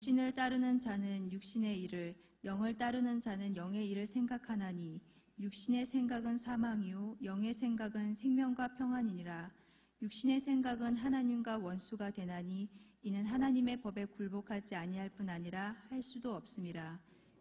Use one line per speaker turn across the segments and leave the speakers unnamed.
육신을 따르는 자는 육신의 일을, 영을 따르는 자는 영의 일을 생각하나니 육신의 생각은 사망이요 영의 생각은 생명과 평안이니라. 육신의 생각은 하나님과 원수가 되나니 이는 하나님의 법에 굴복하지 아니할 뿐 아니라 할 수도 없음이라.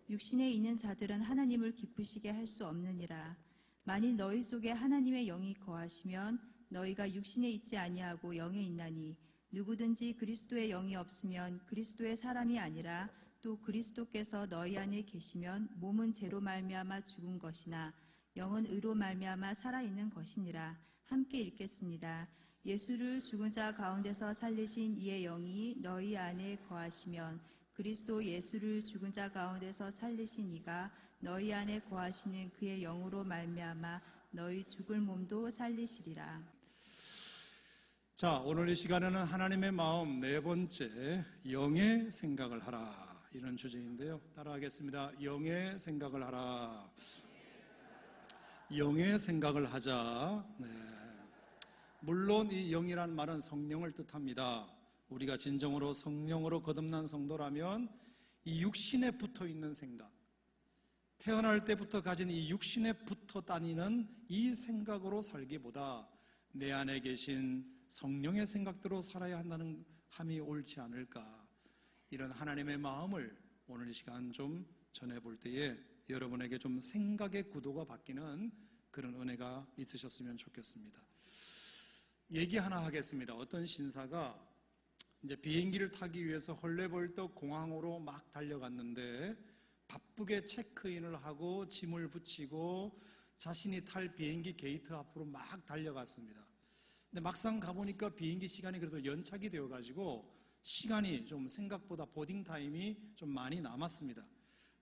육신에 있는 자들은 하나님을 기쁘시게 할 수 없느니라. 만일 너희 속에 하나님의 영이 거하시면 너희가 육신에 있지 아니하고 영에 있나니 누구든지 그리스도의 영이 없으면 그리스도의 사람이 아니라, 또 그리스도께서 너희 안에 계시면 몸은 죄로 말미암아 죽은 것이나 영은 의로 말미암아 살아있는 것이니라. 함께 읽겠습니다. 예수를 죽은 자 가운데서 살리신 이의 영이 너희 안에 거하시면 그리스도 예수를 죽은 자 가운데서 살리신 이가 너희 안에 거하시는 그의 영으로 말미암아 너희 죽을 몸도 살리시리라.
자, 오늘 이 시간에는 하나님의 마음 네 번째, 영의 생각을 하라, 이런 주제인데요. 따라하겠습니다. 영의 생각을 하라. 영의 생각을 하자. 네. 물론 이 영이란 말은 성령을 뜻합니다. 우리가 진정으로 성령으로 거듭난 성도라면 이 육신에 붙어 있는 생각, 태어날 때부터 가진 이 육신에 붙어 다니는 이 생각으로 살기보다 내 안에 계신 성령의 생각대로 살아야 한다는 함이 옳지 않을까, 이런 하나님의 마음을 오늘 이 시간 좀 전해볼 때에 여러분에게 좀 생각의 구도가 바뀌는 그런 은혜가 있으셨으면 좋겠습니다. 얘기 하나 하겠습니다. 어떤 신사가 이제 비행기를 타기 위해서 헐레벌떡 공항으로 막 달려갔는데 바쁘게 체크인을 하고 짐을 붙이고 자신이 탈 비행기 게이트 앞으로 막 달려갔습니다. 근데 막상 가보니까 비행기 시간이 그래도 연착이 되어가지고 시간이 좀 생각보다 보딩 타임이 좀 많이 남았습니다.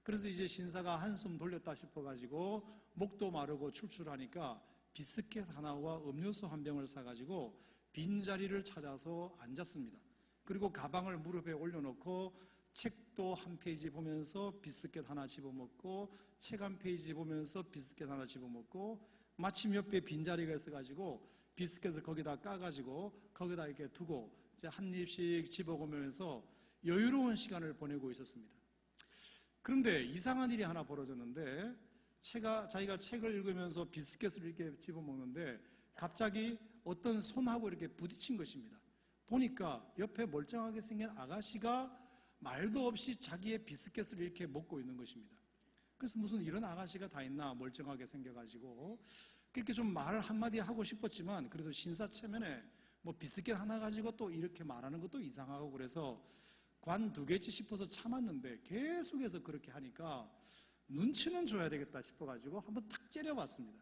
그래서 이제 신사가 한숨 돌렸다 싶어가지고 목도 마르고 출출하니까 비스켓 하나와 음료수 한 병을 사가지고 빈자리를 찾아서 앉았습니다. 그리고 가방을 무릎에 올려놓고 책도 한 페이지 보면서 비스켓 하나 집어먹고 책 한 페이지 보면서 비스켓 하나 집어먹고 마침 옆에 빈자리가 있어가지고 비스켓을 거기다 까가지고 거기다 이렇게 두고 이제 한 입씩 집어보면서 여유로운 시간을 보내고 있었습니다. 그런데 이상한 일이 하나 벌어졌는데 자기가 책을 읽으면서 비스켓을 이렇게 집어먹는데 갑자기 어떤 손하고 이렇게 부딪힌 것입니다. 보니까 옆에 멀쩡하게 생긴 아가씨가 말도 없이 자기의 비스켓을 이렇게 먹고 있는 것입니다. 그래서 무슨 이런 아가씨가 다 있나, 멀쩡하게 생겨가지고. 그렇게 좀 말을 한마디 하고 싶었지만 그래도 신사 체면에 뭐 비스켓 하나 가지고 또 이렇게 말하는 것도 이상하고 그래서 관두겠지 싶어서 참았는데 계속해서 그렇게 하니까 눈치는 줘야 되겠다 싶어가지고 한번 탁 째려봤습니다.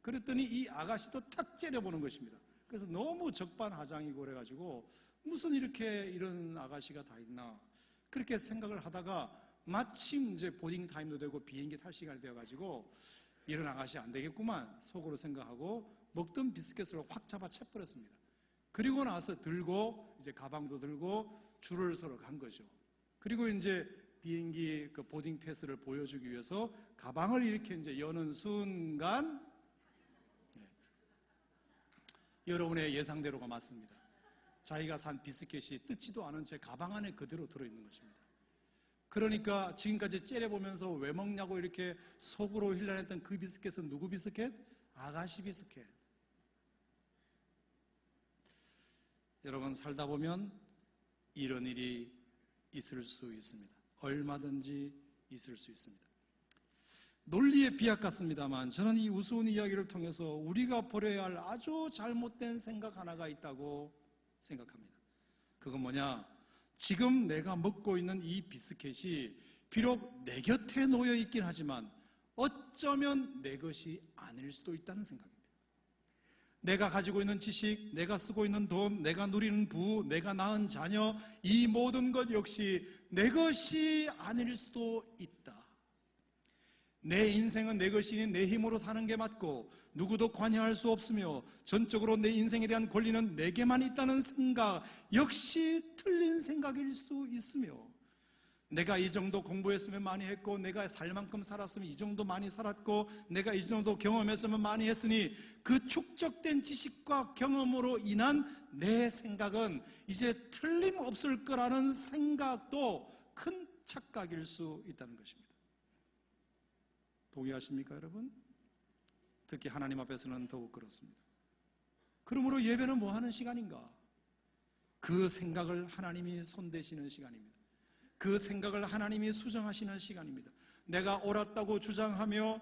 그랬더니 이 아가씨도 탁 째려보는 것입니다. 그래서 너무 적반하장이고 그래가지고 무슨 이렇게 이런 아가씨가 다 있나, 그렇게 생각을 하다가 마침 이제 보딩 타임도 되고 비행기 탈 시간이 되어가지고 이런 아가씨 안 되겠구만 속으로 생각하고 먹던 비스켓을 확 잡아 채버렸습니다. 그리고 나서 들고 이제 가방도 들고 줄을 서러 간 거죠. 그리고 이제 비행기 그 보딩 패스를 보여주기 위해서 가방을 이렇게 이제 여는 순간 여러분의 예상대로가 맞습니다. 자기가 산 비스켓이 뜯지도 않은 채 가방 안에 그대로 들어있는 것입니다. 그러니까 지금까지 째려보면서 왜 먹냐고 이렇게 속으로 힐난했던 그 비스켓은 누구 비스켓? 아가씨 비스켓. 여러분, 살다 보면 이런 일이 있을 수 있습니다. 얼마든지 있을 수 있습니다. 논리의 비약 같습니다만 저는 이 우스운 이야기를 통해서 우리가 버려야 할 아주 잘못된 생각 하나가 있다고 생각합니다. 그건 뭐냐? 지금 내가 먹고 있는 이 비스켓이 비록 내 곁에 놓여 있긴 하지만 어쩌면 내 것이 아닐 수도 있다는 생각입니다. 내가 가지고 있는 지식, 내가 쓰고 있는 돈, 내가 누리는 부, 내가 낳은 자녀, 이 모든 것 역시 내 것이 아닐 수도 있다. 내 인생은 내 것이니 내 힘으로 사는 게 맞고 누구도 관여할 수 없으며 전적으로 내 인생에 대한 권리는 내게만 있다는 생각 역시 틀린 생각일 수 있으며, 내가 이 정도 공부했으면 많이 했고 내가 살 만큼 살았으면 이 정도 많이 살았고 내가 이 정도 경험했으면 많이 했으니 그 축적된 지식과 경험으로 인한 내 생각은 이제 틀림없을 거라는 생각도 큰 착각일 수 있다는 것입니다. 동의하십니까, 여러분? 특히 하나님 앞에서는 더욱 그렇습니다. 그러므로 예배는 뭐 하는 시간인가? 그 생각을 하나님이 손대시는 시간입니다. 그 생각을 하나님이 수정하시는 시간입니다. 내가 옳았다고 주장하며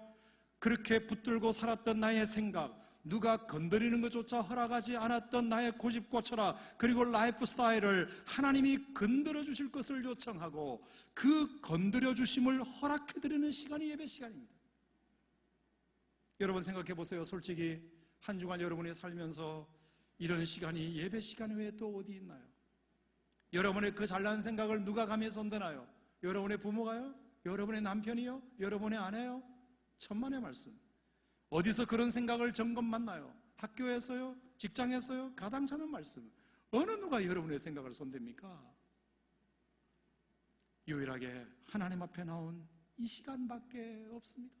그렇게 붙들고 살았던 나의 생각, 누가 건드리는 것조차 허락하지 않았던 나의 고집과 철학, 그리고 라이프 스타일을 하나님이 건드려 주실 것을 요청하고 그 건드려 주심을 허락해드리는 시간이 예배 시간입니다. 여러분 생각해 보세요. 솔직히 한 주간 여러분이 살면서 이런 시간이 예배 시간 외에 또 어디 있나요? 여러분의 그 잘난 생각을 누가 감히 손대나요? 여러분의 부모가요? 여러분의 남편이요? 여러분의 아내요? 천만의 말씀. 어디서 그런 생각을 점검받나요? 학교에서요? 직장에서요? 가당찮은 말씀. 어느 누가 여러분의 생각을 손댑니까? 유일하게 하나님 앞에 나온 이 시간밖에 없습니다.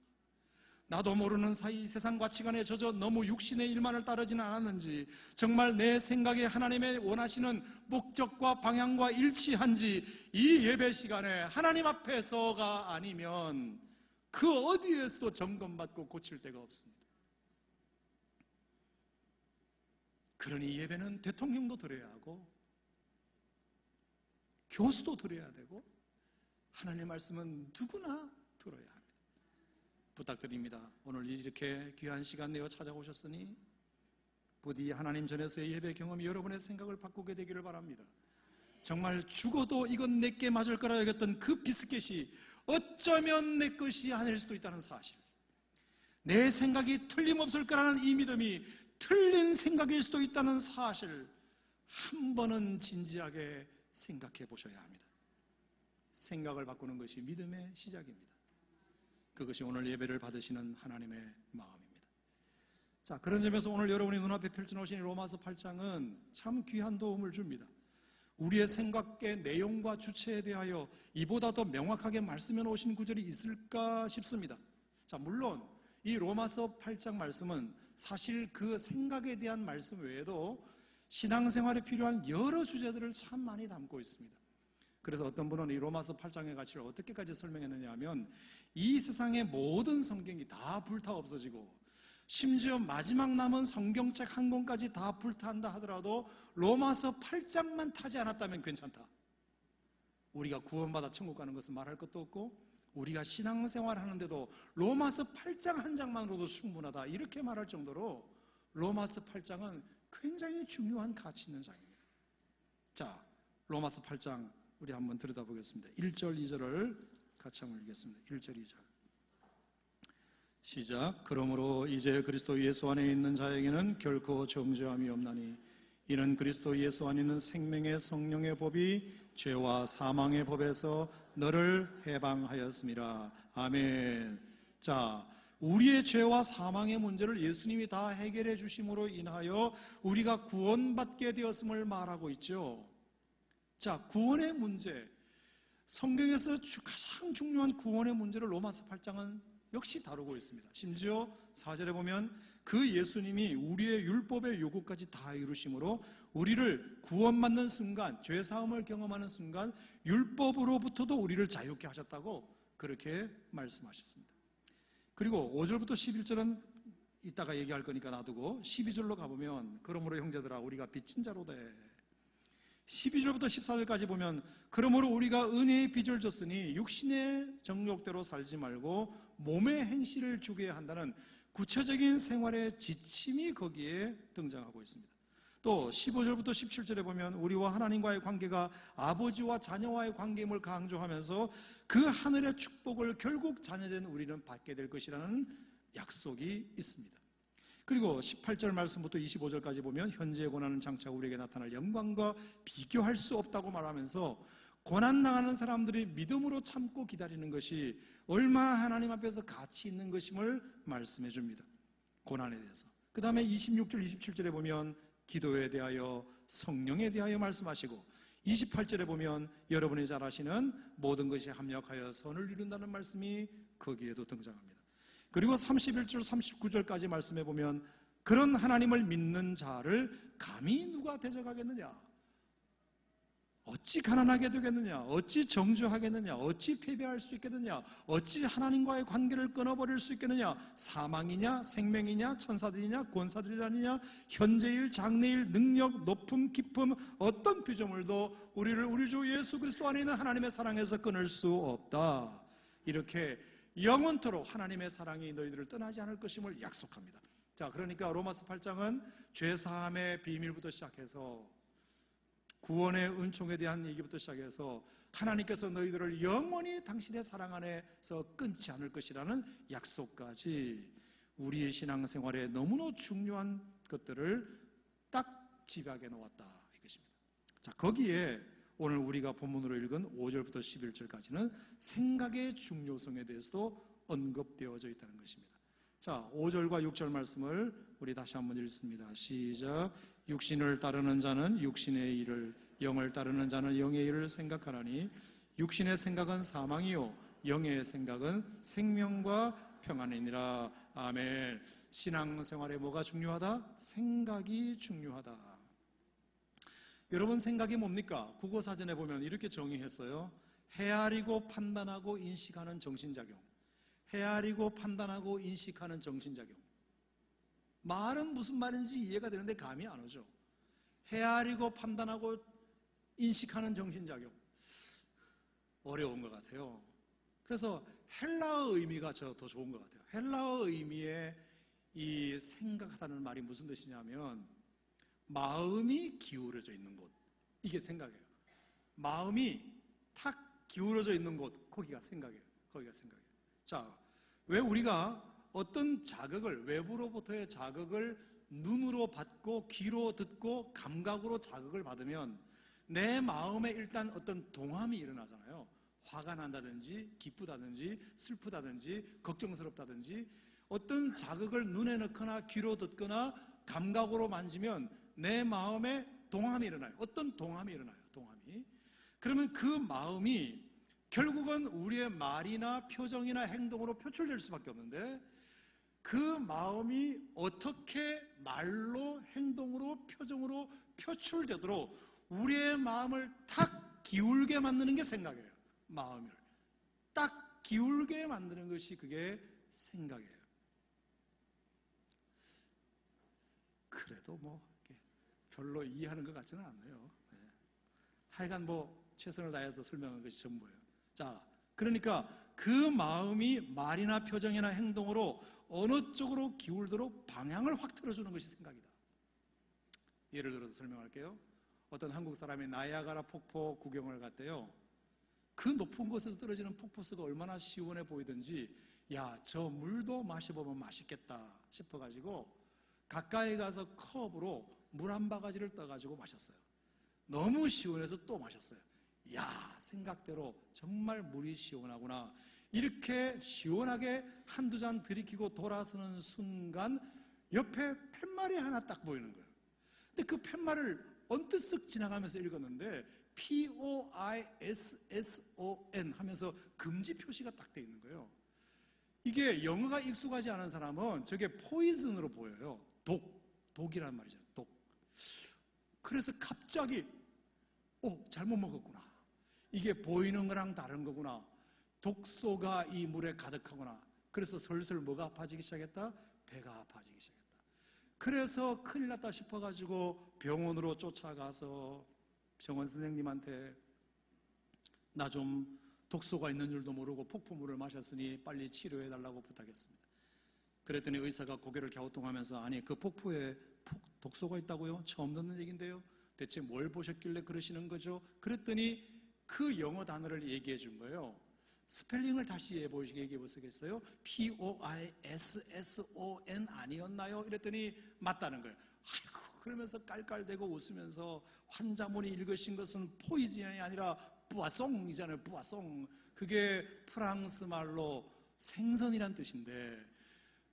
나도 모르는 사이 세상 가치관에 젖어 너무 육신의 일만을 따르지는 않았는지, 정말 내 생각에 하나님의 원하시는 목적과 방향과 일치한지 이 예배 시간에 하나님 앞에서가 아니면 그 어디에서도 점검받고 고칠 데가 없습니다. 그러니 예배는 대통령도 드려야 하고 교수도 드려야 되고 하나님의 말씀은 누구나 들어야 합니다. 부탁드립니다. 오늘 이렇게 귀한 시간 내어 찾아오셨으니 부디 하나님 전에서의 예배 경험이 여러분의 생각을 바꾸게 되기를 바랍니다. 정말 죽어도 이건 내게 맞을 거라 여겼던 그 비스켓이 어쩌면 내 것이 아닐 수도 있다는 사실, 내 생각이 틀림없을 거라는 이 믿음이 틀린 생각일 수도 있다는 사실, 한 번은 진지하게 생각해 보셔야 합니다. 생각을 바꾸는 것이 믿음의 시작입니다. 그것이 오늘 예배를 받으시는 하나님의 마음입니다. 자, 그런 점에서 오늘 여러분이 눈앞에 펼쳐놓으신 로마서 8장은 참 귀한 도움을 줍니다. 우리의 생각의 내용과 주체에 대하여 이보다 더 명확하게 말씀해 놓으신 구절이 있을까 싶습니다. 자, 물론 이 로마서 8장 말씀은 사실 그 생각에 대한 말씀 외에도 신앙생활에 필요한 여러 주제들을 참 많이 담고 있습니다. 그래서 어떤 분은 이 로마서 8장의 가치를 어떻게까지 설명했느냐 하면, 이 세상의 모든 성경이 다 불타 없어지고 심지어 마지막 남은 성경책 한 권까지 다 불탄다 하더라도 로마서 8장만 타지 않았다면 괜찮다. 우리가 구원받아 천국 가는 것은 말할 것도 없고 우리가 신앙생활 하는데도 로마서 8장 한 장만으로도 충분하다, 이렇게 말할 정도로 로마서 8장은 굉장히 중요한 가치 있는 장입니다. 자, 로마서 8장 우리 한번 들여다보겠습니다. 1절 2절을 같이 한번 읽겠습니다. 1절 2절 시작. 그러므로 이제 그리스도 예수 안에 있는 자에게는 결코 정죄함이 없나니 이는 그리스도 예수 안에 있는 생명의 성령의 법이 죄와 사망의 법에서 너를 해방하였음이라. 아멘. 자, 우리의 죄와 사망의 문제를 예수님이 다 해결해 주심으로 인하여 우리가 구원받게 되었음을 말하고 있죠. 자, 구원의 문제, 성경에서 가장 중요한 구원의 문제를 로마서 8장은 역시 다루고 있습니다. 심지어 4절에 보면 그 예수님이 우리의 율법의 요구까지 다 이루심으로 우리를 구원받는 순간, 죄사함을 경험하는 순간 율법으로부터도 우리를 자유케 하셨다고 그렇게 말씀하셨습니다. 그리고 5절부터 11절은 이따가 얘기할 거니까 놔두고 12절로 가보면 그러므로 형제들아 우리가 빚진 자로 돼. 12절부터 14절까지 보면 그러므로 우리가 은혜의 빚을 졌으니 육신의 정욕대로 살지 말고 몸의 행실을 주게 한다는 구체적인 생활의 지침이 거기에 등장하고 있습니다. 또 15절부터 17절에 보면 우리와 하나님과의 관계가 아버지와 자녀와의 관계임을 강조하면서 그 하늘의 축복을 결국 자녀된 우리는 받게 될 것이라는 약속이 있습니다. 그리고 18절 말씀부터 25절까지 보면 현재의 고난은 장차 우리에게 나타날 영광과 비교할 수 없다고 말하면서 고난당하는 사람들이 믿음으로 참고 기다리는 것이 얼마나 하나님 앞에서 가치 있는 것임을 말씀해 줍니다. 고난에 대해서. 그 다음에 26절 27절에 보면 기도에 대하여 성령에 대하여 말씀하시고 28절에 보면 여러분이 잘 아시는 모든 것이 합력하여 선을 이룬다는 말씀이 거기에도 등장합니다. 그리고 31절 39절까지 말씀해 보면 그런 하나님을 믿는 자를 감히 누가 대적하겠느냐, 어찌 가난하게 되겠느냐? 어찌 정죄하겠느냐? 어찌 패배할 수 있겠느냐? 어찌 하나님과의 관계를 끊어버릴 수 있겠느냐? 사망이냐? 생명이냐? 천사들이냐? 권사들이냐? 현재일, 장래일, 능력, 높음, 깊음, 어떤 피조물도 우리를 우리 주 예수 그리스도 안에 있는 하나님의 사랑에서 끊을 수 없다. 이렇게 영원토록 하나님의 사랑이 너희들을 떠나지 않을 것임을 약속합니다. 자, 그러니까 로마서 8장은 죄사함의 비밀부터 시작해서 구원의 은총에 대한 얘기부터 시작해서 하나님께서 너희들을 영원히 당신의 사랑 안에서 끊지 않을 것이라는 약속까지 우리의 신앙생활에 너무나 중요한 것들을 딱 집약해 놓았다 이것입니다. 자, 거기에 오늘 우리가 본문으로 읽은 5절부터 11절까지는 생각의 중요성에 대해서도 언급되어져 있다는 것입니다. 자, 5절과 6절 말씀을 우리 다시 한번 읽습니다. 시작. 육신을 따르는 자는 육신의 일을, 영을 따르는 자는 영의 일을 생각하나니 육신의 생각은 사망이요 영의 생각은 생명과 평안이니라. 아멘. 신앙생활에 뭐가 중요하다? 생각이 중요하다. 여러분, 생각이 뭡니까? 국어사전에 보면 이렇게 정의했어요. 헤아리고 판단하고 인식하는 정신작용. 헤아리고 판단하고 인식하는 정신작용. 말은 무슨 말인지 이해가 되는데 감이 안 오죠. 헤아리고 판단하고 인식하는 정신작용. 어려운 것 같아요. 그래서 헬라어 의미가 더 좋은 것 같아요. 헬라어 의미의 이 생각하다는 말이 무슨 뜻이냐면 마음이 기울어져 있는 곳, 이게 생각이에요. 마음이 탁 기울어져 있는 곳, 거기가 생각이에요. 거기가 생각이에요. 자, 왜 우리가 어떤 자극을, 외부로부터의 자극을 눈으로 받고 귀로 듣고 감각으로 자극을 받으면 내 마음에 일단 어떤 동함이 일어나잖아요. 화가 난다든지 기쁘다든지 슬프다든지 걱정스럽다든지 어떤 자극을 눈에 넣거나 귀로 듣거나 감각으로 만지면 내 마음에 동함이 일어나요. 어떤 동함이 일어나요. 동함이. 그러면 그 마음이 결국은 우리의 말이나 표정이나 행동으로 표출될 수밖에 없는데 그 마음이 어떻게 말로, 행동으로, 표정으로 표출되도록 우리의 마음을 탁 기울게 만드는 게 생각이에요. 마음을 딱 기울게 만드는 것이 그게 생각이에요. 그래도 뭐 별로 이해하는 것 같지는 않네요. 하여간 최선을 다해서 설명한 것이 전부예요. 자, 그러니까 그 마음이 말이나 표정이나 행동으로 어느 쪽으로 기울도록 방향을 확 틀어주는 것이 생각이다. 예를 들어서 설명할게요. 어떤 한국 사람이 나이아가라 폭포 구경을 갔대요. 그 높은 곳에서 떨어지는 폭포수가 얼마나 시원해 보이든지 야, 저 물도 마셔보면 맛있겠다 싶어가지고 가까이 가서 컵으로 물 한 바가지를 떠가지고 마셨어요. 너무 시원해서 또 마셨어요. 야, 생각대로 정말 물이 시원하구나. 이렇게 시원하게 한두 잔 들이키고 돌아서는 순간 옆에 팻말이 하나 딱 보이는 거예요. 근데 그 팻말을 언뜻 쓱 지나가면서 읽었는데 POISSON 하면서 금지 표시가 딱 돼 있는 거예요. 이게 영어가 익숙하지 않은 사람은 저게 포이즌으로 보여요. 독이란 말이죠. 독. 그래서 갑자기 잘못 먹었구나. 이게 보이는 거랑 다른 거구나. 독소가 이 물에 가득하구나. 그래서 슬슬 뭐가 아파지기 시작했다? 배가 아파지기 시작했다. 그래서 큰일 났다 싶어가지고 병원으로 쫓아가서 병원 선생님한테 나 좀 독소가 있는 줄도 모르고 폭포물을 마셨으니 빨리 치료해달라고 부탁했습니다. 그랬더니 의사가 고개를 갸우뚱하면서 아니 그 폭포에 독소가 있다고요? 처음 듣는 얘기인데요. 대체 뭘 보셨길래 그러시는 거죠? 그랬더니 그 영어 단어를 얘기해 준 거예요. 스펠링을 다시 얘기해 보시겠어요? POISSON 아니었나요? 이랬더니 맞다는 거예요. 아이고, 그러면서 깔깔대고 웃으면서 환자분이 읽으신 것은 포이즌이 아니라 부아송이잖아요. 부아송. 그게 프랑스 말로 생선이란 뜻인데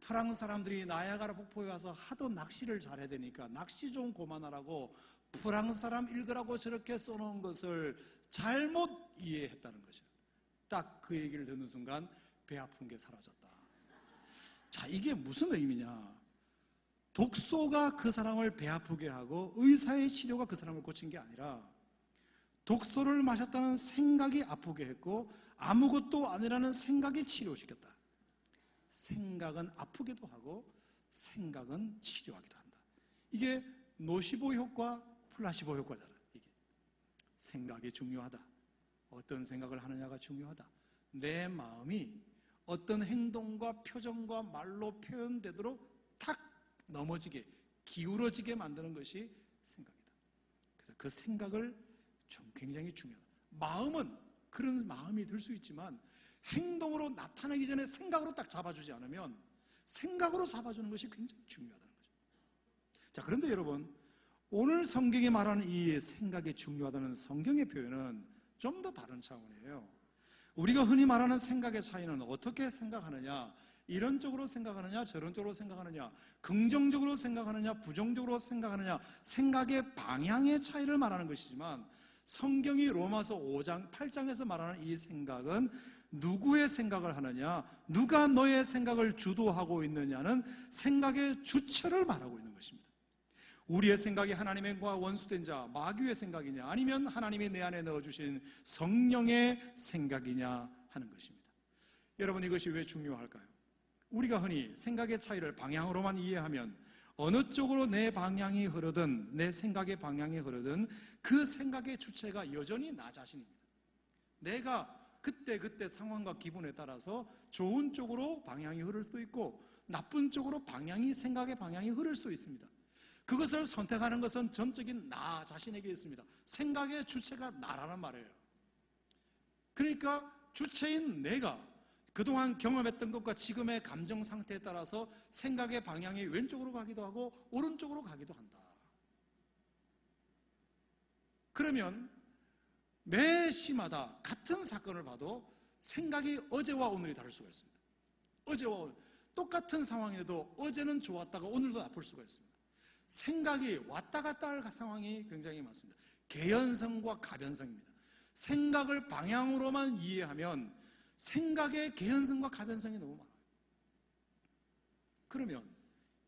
프랑스 사람들이 나야가라 폭포에 와서 하도 낚시를 잘해야 되니까 낚시 좀 그만하라고 프랑스 사람 읽으라고 저렇게 써놓은 것을 잘못 이해했다는 거죠. 딱 그 얘기를 듣는 순간 배 아픈 게 사라졌다. 자, 이게 무슨 의미냐? 독소가 그 사람을 배 아프게 하고 의사의 치료가 그 사람을 고친 게 아니라 독소를 마셨다는 생각이 아프게 했고 아무것도 아니라는 생각이 치료시켰다. 생각은 아프기도 하고 생각은 치료하기도 한다. 이게 노시보 효과, 플라시보 효과잖아. 이게 생각이 중요하다. 어떤 생각을 하느냐가 중요하다. 내 마음이 어떤 행동과 표정과 말로 표현되도록 탁 넘어지게, 기울어지게 만드는 것이 생각이다. 그래서 그 생각을 굉장히 중요하다. 마음은 그런 마음이 들 수 있지만 행동으로 나타나기 전에 생각으로 딱 잡아주지 않으면 생각으로 잡아주는 것이 굉장히 중요하다는 거죠. 자, 그런데 여러분, 오늘 성경이 말하는 이 생각이 중요하다는 성경의 표현은 좀 더 다른 차원이에요. 우리가 흔히 말하는 생각의 차이는 어떻게 생각하느냐, 이런 쪽으로 생각하느냐, 저런 쪽으로 생각하느냐, 긍정적으로 생각하느냐, 부정적으로 생각하느냐, 생각의 방향의 차이를 말하는 것이지만 성경이 로마서 5장, 8장에서 말하는 이 생각은 누구의 생각을 하느냐, 누가 너의 생각을 주도하고 있느냐는 생각의 주체를 말하고 있는 것입니다. 우리의 생각이 하나님과 원수된 자, 마귀의 생각이냐, 아니면 하나님이 내 안에 넣어주신 성령의 생각이냐 하는 것입니다. 여러분, 이것이 왜 중요할까요? 우리가 흔히 생각의 차이를 방향으로만 이해하면 어느 쪽으로 내 방향이 흐르든, 내 생각의 방향이 흐르든 그 생각의 주체가 여전히 나 자신입니다. 내가 그때 상황과 기분에 따라서 좋은 쪽으로 방향이 흐를 수도 있고 나쁜 쪽으로 생각의 방향이 흐를 수도 있습니다. 그것을 선택하는 것은 전적인 나 자신에게 있습니다. 생각의 주체가 나라는 말이에요. 그러니까 주체인 내가 그동안 경험했던 것과 지금의 감정 상태에 따라서 생각의 방향이 왼쪽으로 가기도 하고 오른쪽으로 가기도 한다. 그러면 매 시마다 같은 사건을 봐도 생각이 어제와 오늘이 다를 수가 있습니다. 어제와 오늘 똑같은 상황에도 어제는 좋았다가 오늘도 나쁠 수가 있습니다. 생각이 왔다 갔다 할 상황이 굉장히 많습니다. 개연성과 가변성입니다. 생각을 방향으로만 이해하면 생각의 개연성과 가변성이 너무 많아요. 그러면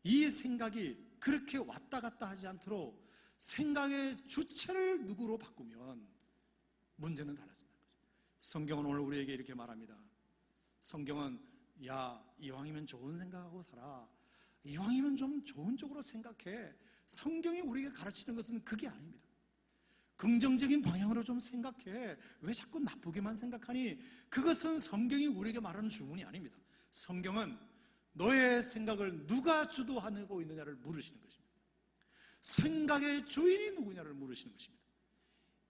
이 생각이 그렇게 왔다 갔다 하지 않도록 생각의 주체를 누구로 바꾸면 문제는 달라진다는 거죠. 성경은 오늘 우리에게 이렇게 말합니다. 성경은 야, 이왕이면 좋은 생각하고 살아. 이왕이면 좀 좋은 쪽으로 생각해. 성경이 우리에게 가르치는 것은 그게 아닙니다. 긍정적인 방향으로 좀 생각해. 왜 자꾸 나쁘게만 생각하니? 그것은 성경이 우리에게 말하는 주문이 아닙니다. 성경은 너의 생각을 누가 주도하고 있느냐를 물으시는 것입니다. 생각의 주인이 누구냐를 물으시는 것입니다.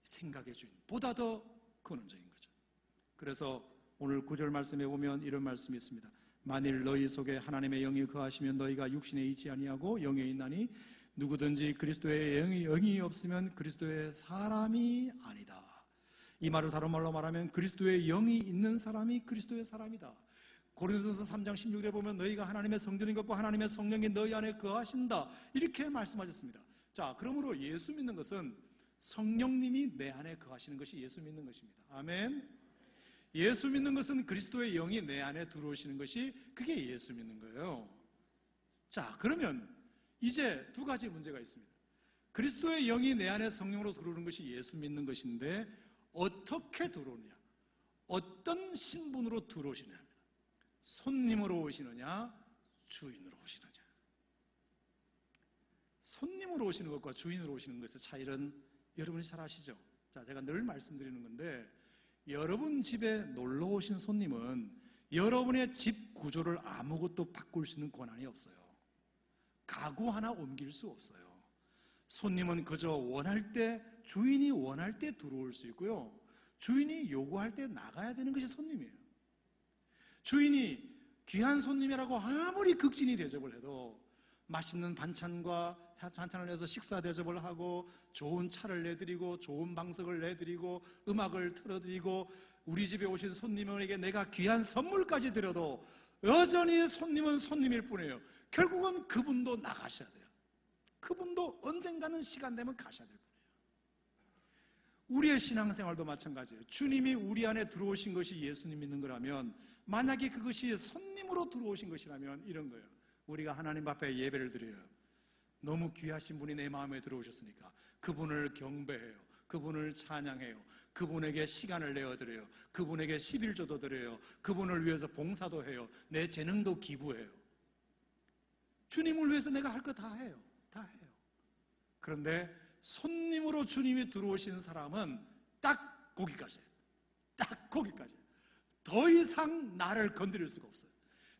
생각의 주인, 보다 더 근원적인 거죠. 그래서 오늘 9절 말씀에 보면 이런 말씀이 있습니다. 만일 너희 속에 하나님의 영이 거하시면 너희가 육신에 있지 아니하고 영에 있나니 누구든지 그리스도의 영이 없으면 그리스도의 사람이 아니다. 이 말을 다른 말로 말하면 그리스도의 영이 있는 사람이 그리스도의 사람이다. 고린도전서 3장 16절에 보면 너희가 하나님의 성전인 것과 하나님의 성령이 너희 안에 거하신다. 이렇게 말씀하셨습니다. 자, 그러므로 예수 믿는 것은 성령님이 내 안에 거하시는 것이 예수 믿는 것입니다. 아멘. 예수 믿는 것은 그리스도의 영이 내 안에 들어오시는 것이 그게 예수 믿는 거예요. 자, 그러면 이제 두 가지 문제가 있습니다. 그리스도의 영이 내 안에 성령으로 들어오는 것이 예수 믿는 것인데 어떻게 들어오느냐, 어떤 신분으로 들어오시느냐, 손님으로 오시느냐, 주인으로 오시느냐. 손님으로 오시는 것과 주인으로 오시는 것의 차이는 여러분이 잘 아시죠? 자, 제가 늘 말씀드리는 건데 여러분 집에 놀러 오신 손님은 여러분의 집 구조를 아무것도 바꿀 수 있는 권한이 없어요. 가구 하나 옮길 수 없어요. 손님은 그저 원할 때, 주인이 원할 때 들어올 수 있고요, 주인이 요구할 때 나가야 되는 것이 손님이에요. 주인이 귀한 손님이라고 아무리 극진히 대접을 해도 맛있는 반찬을 내서 식사 대접을 하고 좋은 차를 내드리고 좋은 방석을 내드리고 음악을 틀어드리고 우리 집에 오신 손님에게 내가 귀한 선물까지 드려도 여전히 손님은 손님일 뿐이에요. 결국은 그분도 나가셔야 돼요. 그분도 언젠가는 시간 되면 가셔야 될 뿐이에요. 우리의 신앙생활도 마찬가지예요. 주님이 우리 안에 들어오신 것이 예수님 믿는 거라면, 만약에 그것이 손님으로 들어오신 것이라면 이런 거예요. 우리가 하나님 앞에 예배를 드려요. 너무 귀하신 분이 내 마음에 들어오셨으니까 그분을 경배해요. 그분을 찬양해요. 그분에게 시간을 내어드려요. 그분에게 11조도 드려요. 그분을 위해서 봉사도 해요. 내 재능도 기부해요. 주님을 위해서 내가 할 거 다 해요. 다 해요. 그런데 손님으로 주님이 들어오신 사람은 딱 거기까지예요. 딱 거기까지예요. 더 이상 나를 건드릴 수가 없어요.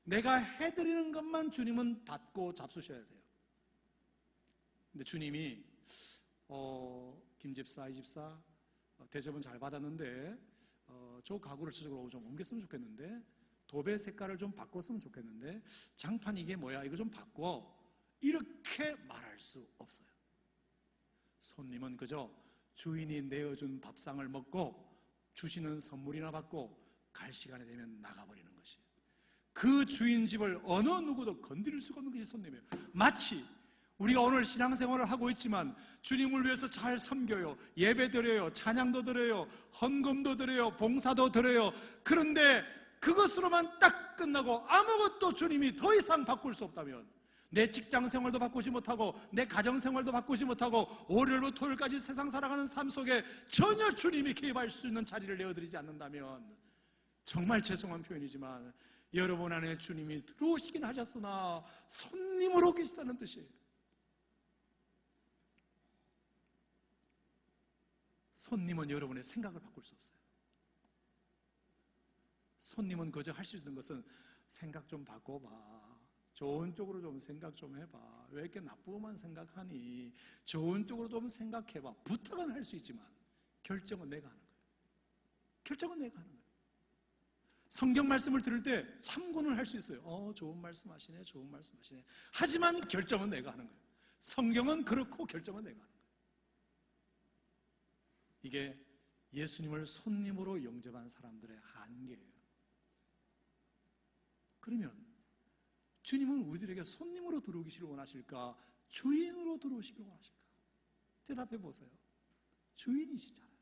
내가 해드리는 것만 주님은 받고 잡수셔야 돼요. 근데 주님이 김 집사, 이 집사 대접은 잘 받았는데 저 가구를 저쪽으로 좀 옮겼으면 좋겠는데, 도배 색깔을 좀 바꿨으면 좋겠는데, 장판 이게 뭐야 이거 좀 바꿔, 이렇게 말할 수 없어요. 손님은 그저 주인이 내어준 밥상을 먹고 주시는 선물이나 받고 갈 시간이 되면 나가버리는 것이에요. 그 주인 집을 어느 누구도 건드릴 수가 없는 것이 손님이에요. 마치 우리가 오늘 신앙생활을 하고 있지만 주님을 위해서 잘 섬겨요. 예배 드려요. 찬양도 드려요. 헌금도 드려요. 봉사도 드려요. 그런데 그것으로만 딱 끝나고 아무것도 주님이 더 이상 바꿀 수 없다면, 내 직장생활도 바꾸지 못하고 내 가정생활도 바꾸지 못하고 월요일부터 토요일까지 세상 살아가는 삶 속에 전혀 주님이 개입할 수 있는 자리를 내어드리지 않는다면, 정말 죄송한 표현이지만 여러분 안에 주님이 들어오시긴 하셨으나 손님으로 계시다는 뜻이에요. 손님은 여러분의 생각을 바꿀 수 없어요. 손님은 그저 할 수 있는 것은 생각 좀 바꿔봐, 좋은 쪽으로 좀 생각 좀 해봐, 왜 이렇게 나쁘게만 생각하니, 좋은 쪽으로 좀 생각해봐, 부탁은 할 수 있지만 결정은 내가 하는 거예요. 결정은 내가 하는 거예요. 성경 말씀을 들을 때 참고는 할 수 있어요. 좋은 말씀 하시네, 좋은 말씀 하시네. 하지만 결정은 내가 하는 거예요. 성경은 그렇고 결정은 내가 하는 거예요. 이게 예수님을 손님으로 영접한 사람들의 한계예요. 그러면 주님은 우리들에게 손님으로 들어오기를 원하실까, 주인으로 들어오시길 원하실까? 대답해 보세요. 주인이시잖아요.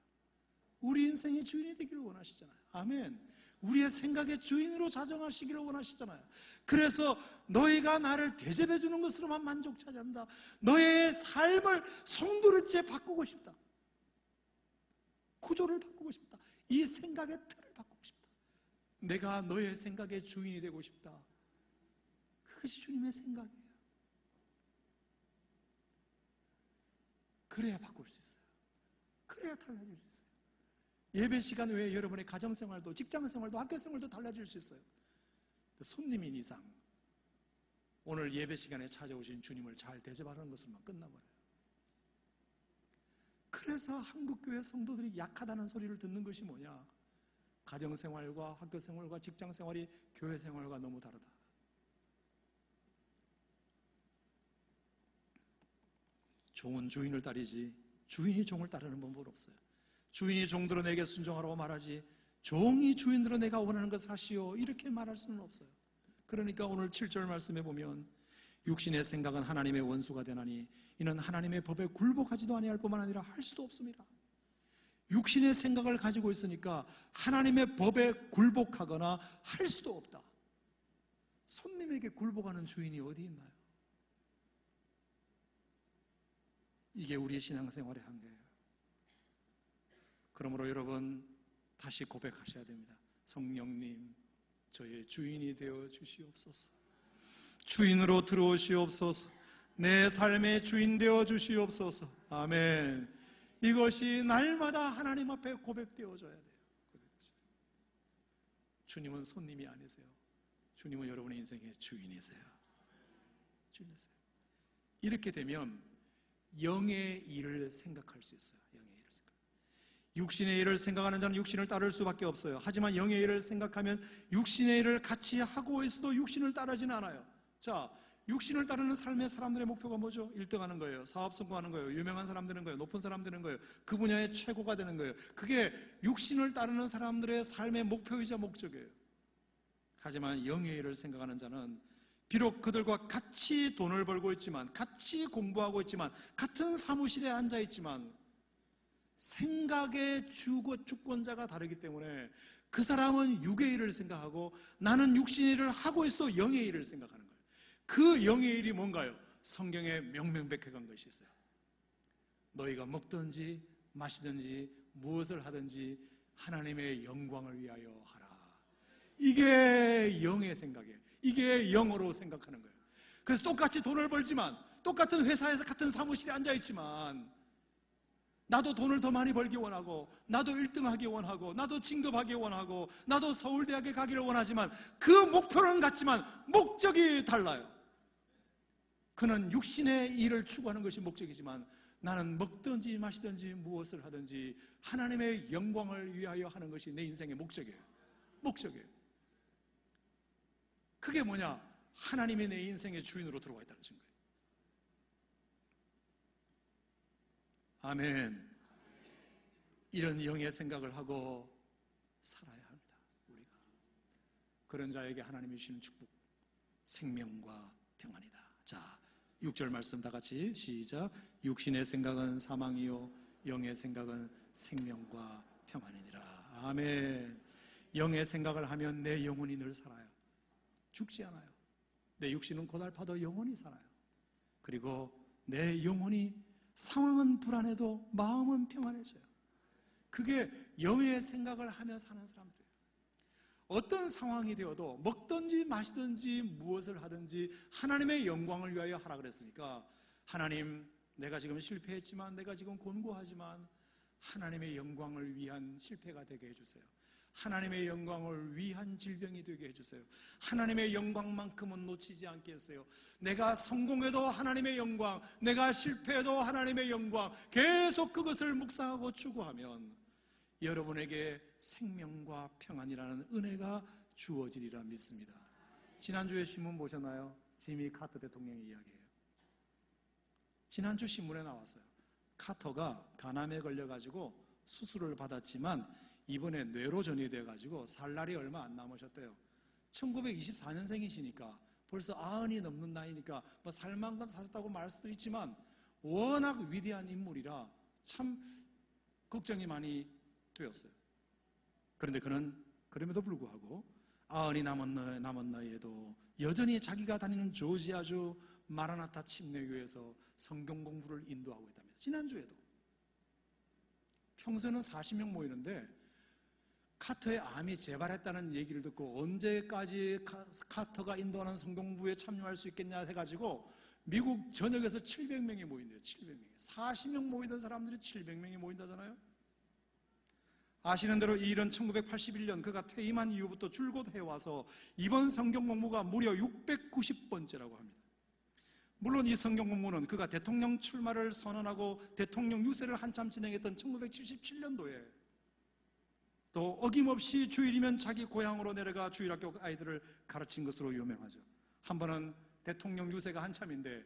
우리 인생의 주인이 되기를 원하시잖아요. 아멘. 우리의 생각의 주인으로 자정하시기를 원하시잖아요. 그래서 너희가 나를 대접해 주는 것으로만 만족하지 않는다. 너의 삶을 송두리째 바꾸고 싶다. 구조를 바꾸고 싶다. 이 생각의 틀을 바꾸고 싶다. 내가 너의 생각의 주인이 되고 싶다. 그것이 주님의 생각이에요. 그래야 바꿀 수 있어요. 그래야 달라질 수 있어요. 예배 시간 외에 여러분의 가정생활도, 직장생활도, 학교생활도 달라질 수 있어요. 손님인 이상 오늘 예배 시간에 찾아오신 주님을 잘 대접하는 것으로만 끝나버려요. 그래서 한국교회 성도들이 약하다는 소리를 듣는 것이 뭐냐? 가정생활과 학교생활과 직장생활이 교회생활과 너무 다르다. 종은 주인을 따르지 주인이 종을 따르는 법은 없어요. 주인이 종들어 내게 순종하라고 말하지 종이 주인들어 내가 원하는 것을 하시오, 이렇게 말할 수는 없어요. 그러니까 오늘 7절 말씀에 보면 육신의 생각은 하나님의 원수가 되나니 이는 하나님의 법에 굴복하지도 아니할 뿐만 아니라 할 수도 없습니다. 육신의 생각을 가지고 있으니까 하나님의 법에 굴복하거나 할 수도 없다. 손님에게 굴복하는 주인이 어디 있나요? 이게 우리의 신앙생활의 한계예요. 그러므로 여러분 다시 고백하셔야 됩니다. 성령님, 저의 주인이 되어 주시옵소서. 주인으로 들어오시옵소서. 내 삶의 주인 되어 주시옵소서. 아멘. 이것이 날마다 하나님 앞에 고백되어져야 돼요. 주님은 손님이 아니세요. 주님은 여러분의 인생의 주인이세요. 주인이세요. 이렇게 되면 영의 일을 생각할 수 있어요. 영의 일을 생각. 육신의 일을 생각하는 자는 육신을 따를 수밖에 없어요. 하지만 영의 일을 생각하면 육신의 일을 같이 하고 있어도 육신을 따르지는 않아요. 자, 육신을 따르는 삶의 사람들의 목표가 뭐죠? 1등 하는 거예요. 사업 성공하는 거예요. 유명한 사람 되는 거예요. 높은 사람 되는 거예요. 그 분야의 최고가 되는 거예요. 그게 육신을 따르는 사람들의 삶의 목표이자 목적이에요. 하지만 영의 일을 생각하는 자는 비록 그들과 같이 돈을 벌고 있지만, 같이 공부하고 있지만, 같은 사무실에 앉아 있지만 생각의 주권자가 다르기 때문에 그 사람은 육의 일을 생각하고 나는 육신의 일을 하고 있어도 영의 일을 생각하는 거예요. 그 영의 일이 뭔가요? 성경에 명명백백한 것이 있어요. 너희가 먹든지 마시든지 무엇을 하든지 하나님의 영광을 위하여 하라. 이게 영의 생각이에요. 이게 영어로 생각하는 거예요. 그래서 똑같이 돈을 벌지만, 똑같은 회사에서 같은 사무실에 앉아있지만, 나도 돈을 더 많이 벌기 원하고, 나도 1등 하기 원하고, 나도 진급하기 원하고, 나도 서울대학에 가기를 원하지만 그 목표는 같지만 목적이 달라요. 그는 육신의 일을 추구하는 것이 목적이지만 나는 먹든지 마시든지 무엇을 하든지 하나님의 영광을 위하여 하는 것이 내 인생의 목적이에요. 목적이에요. 그게 뭐냐? 하나님이 내 인생의 주인으로 들어와 있다는 증거예요. 아멘. 이런 영의 생각을 하고 살아야 합니다. 우리가 그런 자에게 하나님이 주시는 축복, 생명과 평안이다. 자, 6절 말씀 다 같이 시작. 육신의 생각은 사망이요 영의 생각은 생명과 평안이니라. 아멘. 영의 생각을 하면 내 영혼이 늘 살아요. 죽지 않아요. 내 육신은 고달파도 영혼이 살아요. 그리고 내 영혼이 상황은 불안해도 마음은 평안해져요. 그게 영의 생각을 하며 사는 사람들이에요. 어떤 상황이 되어도 먹든지 마시든지 무엇을 하든지 하나님의 영광을 위하여 하라 그랬으니까, 하나님, 내가 지금 실패했지만, 내가 지금 곤고하지만 하나님의 영광을 위한 실패가 되게 해주세요. 하나님의 영광을 위한 질병이 되게 해주세요. 하나님의 영광만큼은 놓치지 않게 하세요. 내가 성공해도 하나님의 영광, 내가 실패해도 하나님의 영광, 계속 그것을 묵상하고 추구하면 여러분에게 생명과 평안이라는 은혜가 주어지리라 믿습니다. 지난주에 신문 보셨나요? 지미 카터 대통령의 이야기예요. 지난주 신문에 나왔어요. 카터가 간암에 걸려가지고 수술을 받았지만 이번에 뇌로 전이돼 가지고 살 날이 얼마 안 남으셨대요. 1924년생이시니까 벌써 90이 넘는 나이니까 뭐 살만큼 사셨다고 말할 수도 있지만 워낙 위대한 인물이라 참 걱정이 많이 되었어요. 그런데 그는 그럼에도 불구하고 90이 남은 나이에도 여전히 자기가 다니는 조지아주 마라나타 침례교회에서 성경 공부를 인도하고 있답니다. 지난주에도 평소에는 40명 모이는데 카터의 암이 재발했다는 얘기를 듣고 언제까지 카터가 인도하는 성경부에 참여할 수 있겠냐 해가지고 미국 전역에서 700명이 모인대요. 700명이. 40명 모이던 사람들이 700명이 모인다잖아요. 아시는 대로 이 일은 1981년 그가 퇴임한 이후부터 줄곧 해와서 이번 성경 공부가 무려 690번째라고 합니다. 물론 이 성경 공부는 그가 대통령 출마를 선언하고 대통령 유세를 한참 진행했던 1977년도에 또 어김없이 주일이면 자기 고향으로 내려가 주일학교 아이들을 가르친 것으로 유명하죠. 한 번은 대통령 유세가 한참인데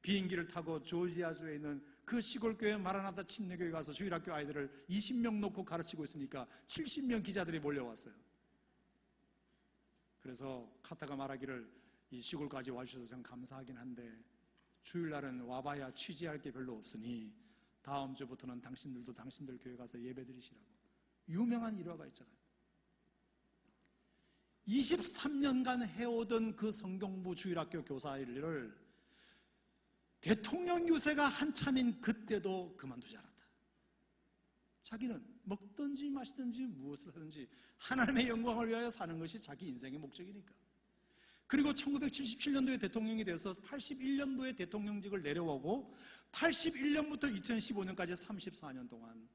비행기를 타고 조지아주에 있는 그 시골교회 마라나타 침례교회 가서 주일학교 아이들을 20명 놓고 가르치고 있으니까 70명 기자들이 몰려왔어요. 그래서 카타가 말하기를 이 시골까지 와주셔서 참 감사하긴 한데 주일날은 와봐야 취재할 게 별로 없으니 다음 주부터는 당신들도 당신들 교회 가서 예배드리시라고. 유명한 일화가 있잖아요. 23년간 해오던 그 성경부 주일학교 교사 일을 대통령 유세가 한참인 그때도 그만두지 않았다. 자기는 먹든지 마시든지 무엇을 하든지 하나님의 영광을 위하여 사는 것이 자기 인생의 목적이니까. 그리고 1977년도에 대통령이 되어서 81년도에 대통령직을 내려오고 81년부터 2015년까지 34년 동안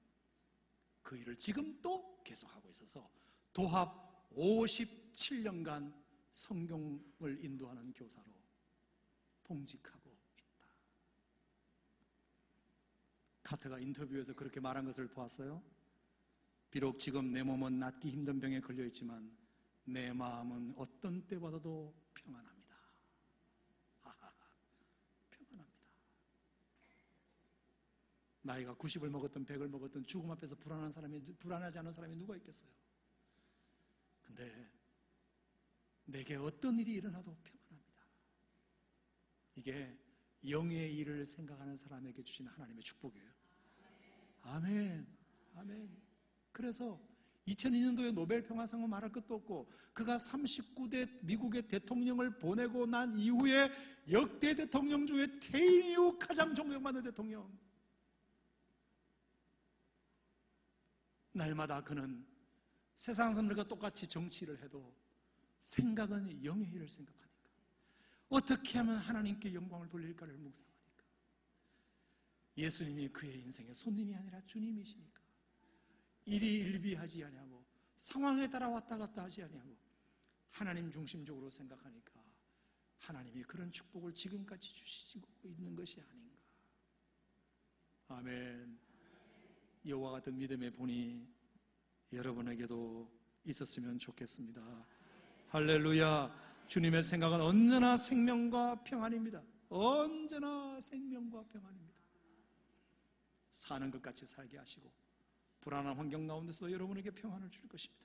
그 일을 지금 또 계속하고 있어서 도합 57년간 성경을 인도하는 교사로 봉직하고 있다. 카트가 인터뷰에서 그렇게 말한 것을 보았어요. 비록 지금 내 몸은 낫기 힘든 병에 걸려있지만 내 마음은 어떤 때보다도 평안합니다. 평안합니다. 나이가 90을 먹었든 100을 먹었든 죽음 앞에서 불안하지 않은 사람이 누가 있겠어요? 근데 내게 어떤 일이 일어나도 평안합니다. 이게 영의 일을 생각하는 사람에게 주신 하나님의 축복이에요. 아멘. 아멘. 그래서 2002년도에 노벨 평화상은 말할 것도 없고 그가 39대 미국의 대통령을 보내고 난 이후에 역대 대통령 중에 퇴임 이후 가장 존경받는 대통령. 날마다 그는 세상 사람들과 똑같이 정치를 해도 생각은 영의 일을 생각하니까, 어떻게 하면 하나님께 영광을 돌릴까를 묵상하니까, 예수님이 그의 인생의 손님이 아니라 주님이시니까 일이 일비하지 아니하고 상황에 따라 왔다 갔다 하지 아니하고 하나님 중심적으로 생각하니까 하나님이 그런 축복을 지금까지 주시고 있는 것이 아닌가. 아멘. 이와 같은 믿음의 본이 여러분에게도 있었으면 좋겠습니다. 할렐루야. 주님의 생각은 언제나 생명과 평안입니다. 언제나 생명과 평안입니다. 사는 것 같이 살게 하시고 불안한 환경 가운데서 여러분에게 평안을 줄 것입니다.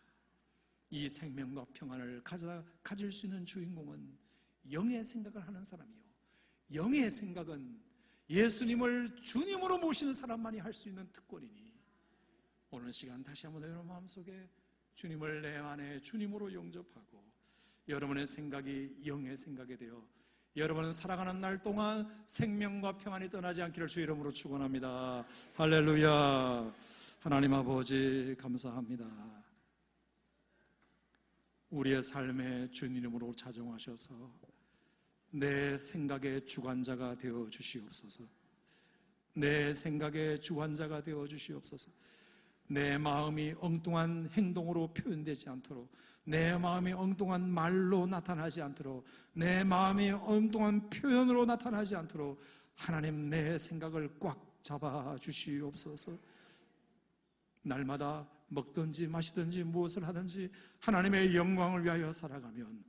이 생명과 평안을 가질 수 있는 주인공은 영의 생각을 하는 사람이요, 영의 생각은 예수님을 주님으로 모시는 사람만이 할 수 있는 특권이니, 오늘 시간 다시 한번 여러분 마음속에 주님을 내 안에 주님으로 영접하고 여러분의 생각이 영의 생각이 되어 여러분은 살아가는 날 동안 생명과 평안이 떠나지 않기를 주 이름으로 축원합니다. 할렐루야. 하나님 아버지 감사합니다. 우리의 삶에 주님으로 자정하셔서 내 생각의 주관자가 되어 주시옵소서. 내 생각의 주관자가 되어 주시옵소서. 내 마음이 엉뚱한 행동으로 표현되지 않도록, 내 마음이 엉뚱한 말로 나타나지 않도록, 내 마음이 엉뚱한 표현으로 나타나지 않도록 하나님 내 생각을 꽉 잡아 주시옵소서. 날마다 먹든지 마시든지 무엇을 하든지 하나님의 영광을 위하여 살아가면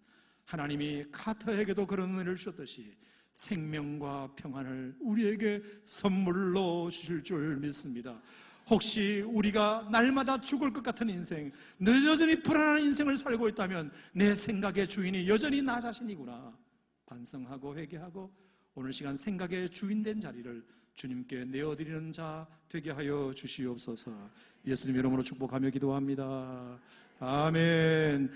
하나님이 카터에게도 그런 은혜를 주셨듯이 생명과 평안을 우리에게 선물로 주실 줄 믿습니다. 혹시 우리가 날마다 죽을 것 같은 인생, 여전히 불안한 인생을 살고 있다면 내 생각의 주인이 여전히 나 자신이구나 반성하고 회개하고 오늘 시간 생각의 주인 된 자리를 주님께 내어드리는 자 되게 하여 주시옵소서. 예수님 이름으로 축복하며 기도합니다. 아멘.